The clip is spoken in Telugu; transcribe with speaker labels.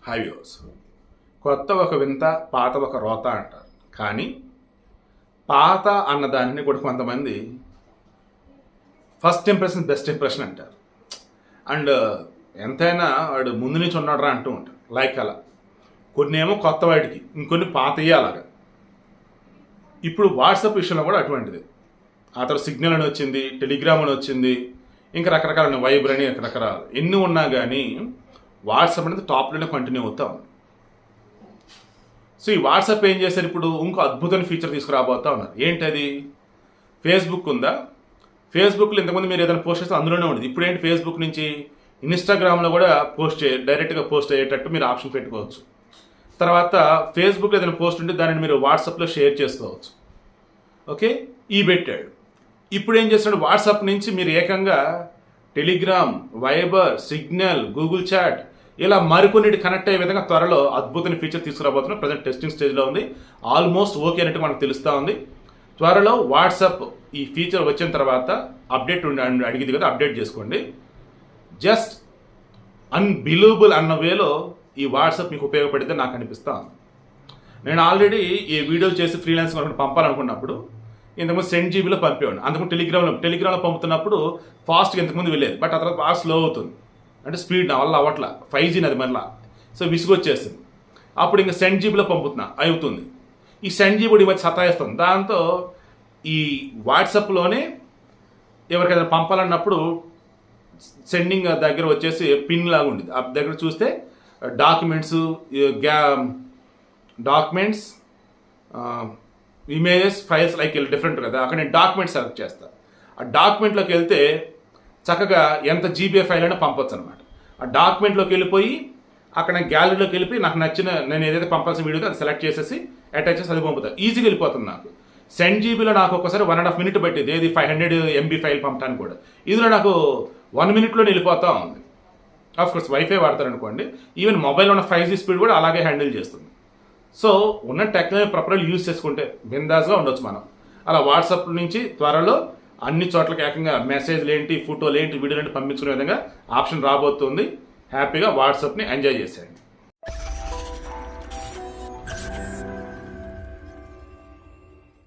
Speaker 1: Hi viewers. కొత్త ఒక వింత, పాత ఒక రోత అంటారు. కానీ పాత అన్నదాన్ని కూడా కొంతమంది ఫస్ట్ ఇంప్రెషన్ బెస్ట్ ఇంప్రెషన్ అంటారు. అండ్ ఎంతైనా వాడు ముందు నుంచి ఉన్నాడురా అంటూ ఉంటారు. లైక్ అలా కొన్ని ఏమో కొత్త వాటికి, ఇంకొన్ని పాతయ్యే అలాగా. ఇప్పుడు వాట్సాప్ విషయంలో కూడా అటువంటిది. ఆ తర్వాత సిగ్నల్ అని వచ్చింది, టెలిగ్రామ్ అని వచ్చింది, ఇంకా రకరకాల వైబర్ అని రకరకాల ఎన్ని ఉన్నా కానీ వాట్సాప్ అనేది టాప్లోనే కంటిన్యూ అవుతా ఉంది. సో ఈ వాట్సాప్ ఏం చేశారు, ఇప్పుడు ఇంకో అద్భుతమైన ఫీచర్ తీసుకురాబోతా ఉన్నారు. ఏంటది? ఫేస్బుక్ ఉందా? ఫేస్బుక్లో ఇంతకుముందు మీరు ఏదైనా పోస్ట్ చేస్తే అందులోనే ఉండేది. ఇప్పుడు ఏంటి, ఫేస్బుక్ నుంచి ఇన్స్టాగ్రామ్లో కూడా డైరెక్ట్గా పోస్ట్ అయ్యేటట్టు మీరు ఆప్షన్ పెట్టుకోవచ్చు. తర్వాత ఫేస్బుక్లో ఏదైనా పోస్ట్ ఉంటే దానిని మీరు వాట్సాప్లో షేర్ చేసుకోవచ్చు. ఓకే, ఈ పెట్టాడు. ఇప్పుడు ఏం చేస్తున్నాడు, వాట్సాప్ నుంచి మీరు ఏకంగా Telegram, Viber, Signal, Google Chat ఇలా మరికొన్నిటి కనెక్ట్ అయ్యే విధంగా త్వరలో అద్భుతమైన ఫీచర్ తీసుకురాబోతున్నాం. ప్రజెంట్ టెస్టింగ్ స్టేజ్లో ఉంది. ఆల్మోస్ట్ ఓకే అన్నట్టు మనకు తెలుస్తూ ఉంది. త్వరలో వాట్సాప్ ఈ ఫీచర్ వచ్చిన తర్వాత అప్డేట్ అడిగింది కదా, అప్డేట్ చేసుకోండి. జస్ట్ అన్బిలీవబుల్ అన్న వేలో ఈ వాట్సాప్ మీకు ఉపయోగపడితే నాకు అనిపిస్తా ఉంది. నేను ఆల్రెడీ ఈ వీడియోలు చేసి ఫ్రీలాన్స్ పంపాలనుకున్నప్పుడు ఇంతకుముందు సెండ్ జీబీలో పంపేవాడు. అంతకుముందు టెలిగ్రామ్లో పంపుతున్నప్పుడు ఫాస్ట్గా ఇంతకుముందు వెళ్ళేది. బట్ ఆ తర్వాత బాగా స్లో అవుతుంది. అంటే స్పీడ్ నా వల్ల అవ్వట్లా, 5G అది మళ్ళీ. సో విసుగొచ్చేస్తుంది. అప్పుడు ఇంకా సెండ్ జీబీలో పంపుతున్నా అవుతుంది. ఈ సెండ్ జీబీ మధ్య సతాయిస్తుంది. దాంతో ఈ వాట్సాప్లోనే ఎవరికైనా పంపాలన్నప్పుడు సెండింగ్ దగ్గర వచ్చేసి పిన్ లాగా ఉండేది. ఆ దగ్గర చూస్తే documents images, files like different కదా. అక్కడ నేను డాక్యుమెంట్ సెలెక్ట్ చేస్తాను. ఆ డాక్యుమెంట్లోకి వెళ్తే చక్కగా ఎంత జీబీ ఫైల్ అయినా పంపొచ్చు అనమాట. ఆ డాక్యుమెంట్లోకి వెళ్ళిపోయి అక్కడ గ్యాలరీలోకి వెళ్ళిపోయి నాకు నచ్చిన నేను ఏదైతే పంపాల్సిన వీడియో అది సెలెక్ట్ చేసేసి అటాచ్ చేసి అది పంపుతాను. ఈజీగా వెళ్ళిపోతుంది నాకు. సెండ్ జీబీలో నాకు ఒకసారి 1.5 minute పట్టేది. ఏది 500 MB ఫైల్ పంపడానికి కూడా. ఇందులో నాకు 1 minute వెళ్ళిపోతూ ఉంది. ఆఫ్కోర్స్ వైఫై వాడతారనుకోండి, ఈవెన్ మొబైల్ ఉన్న 5G స్పీడ్ కూడా అలాగే హ్యాండిల్ చేస్తుంది. సో ఉన్న టెక్నాలజీ ప్రాపర్గా యూజ్ చేసుకుంటే బిందాస్గా ఉండొచ్చు మనం. అలా వాట్సాప్ నుంచి త్వరలో అన్ని చోట్లకి ఏకంగా మెసేజ్లు ఏంటి, ఫోటోలు ఏంటి, వీడియోలు ఏంటి పంపించుకునే విధంగా ఆప్షన్ రాబోతుంది. హ్యాపీగా వాట్సాప్ని ఎంజాయ్ చేసేయండి.